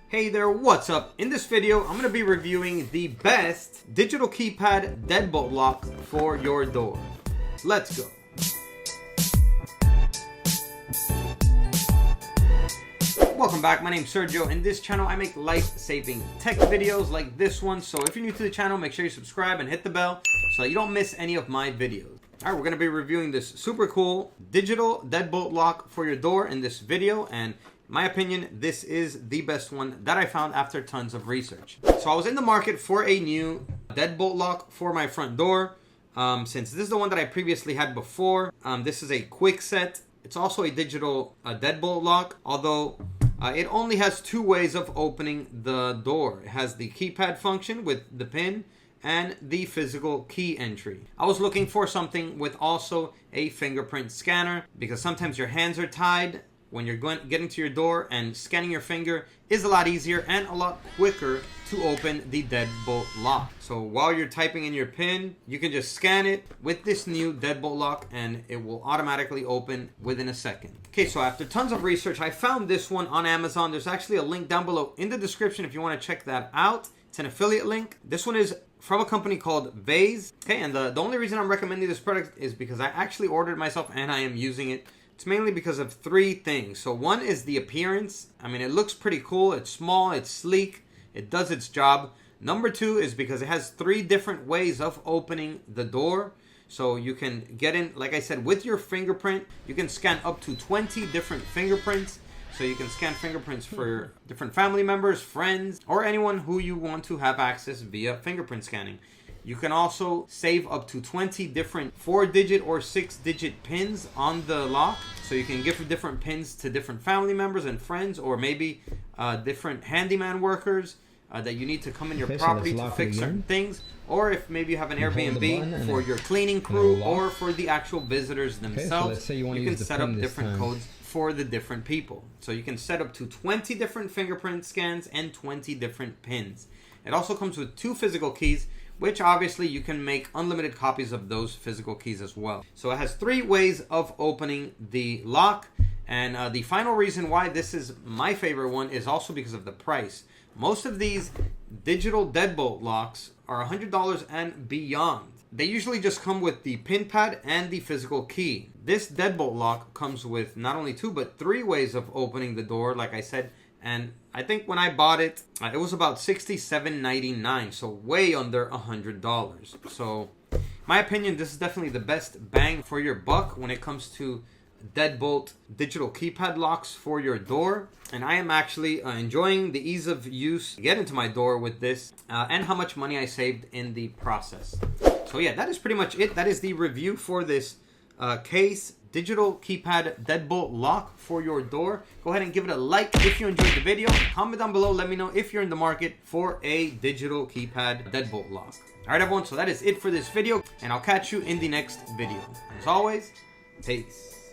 Hey there, what's up? In this video, I'm going to be reviewing the best digital keypad deadbolt lock for your door. Let's go. Welcome back, my name's Sergio. In this channel, I make life-saving tech videos like this one. So if you're new to the channel, make sure you subscribe and hit the bell so that you don't miss any of my videos. All right, we're going to be reviewing this super cool digital deadbolt lock for your door in this video. And in my opinion, this is the best one that I found after tons of research. So I was in the market for a new deadbolt lock for my front door. Since this is the one that I previously had before, this is a quick set. It's also a digital deadbolt lock, although it only has two ways of opening the door. It has the keypad function with the pin and the physical key entry. I was looking for something with also a fingerprint scanner because sometimes your hands are tied when you're getting to your door, and scanning your finger is a lot easier and a lot quicker to open the deadbolt lock. So while you're typing in your pin, you can just scan it with this new deadbolt lock and it will automatically open within a second. Okay, so after tons of research, I found this one on Amazon. There's actually a link down below in the description if you want to check that out. It's an affiliate link. This one is from a company called Vase. Okay, and the only reason I'm recommending this product is because I actually ordered it myself and I am using it. It's mainly because of three things. So one is the appearance. I mean, it looks pretty cool. It's small, it's sleek, it does its job. Number two is because it has three different ways of opening the door. So you can get in, like I said, with your fingerprint. You can scan up to 20 different fingerprints. So you can scan fingerprints for different family members, friends, or anyone who you want to have access via fingerprint scanning. You can also save up to 20 different 4-digit or 6-digit pins on the lock. So you can give different pins to different family members and friends, or maybe different handyman workers that you need to come in your property to fix certain things. Or if maybe you have an Airbnb for your cleaning crew or for the actual visitors themselves, so you can set up different codes for the different people. So you can set up to 20 different fingerprint scans and 20 different pins. It also comes with 2 physical keys, which obviously you can make unlimited copies of those physical keys as well. So it has 3 ways of opening the lock. And the final reason why this is my favorite one is also because of the price. Most of these digital deadbolt locks are $100 and beyond. They usually just come with the pin pad and the physical key. This deadbolt lock comes with not only 2 but 3 ways of opening the door, like I said. And I think when I bought it, it was about $67.99, so way under $100. So, in my opinion, this is definitely the best bang for your buck when it comes to deadbolt digital keypad locks for your door. And I am actually enjoying the ease of use to get into my door with this and how much money I saved in the process. So yeah, that is pretty much it. That is the review for this case digital keypad deadbolt lock for your door. Go ahead and give it a like if you enjoyed the video. Comment down below, let me know if you're in the market for a digital keypad deadbolt lock. All right, everyone, so that is it for this video, and I'll catch you in the next video. As always, peace.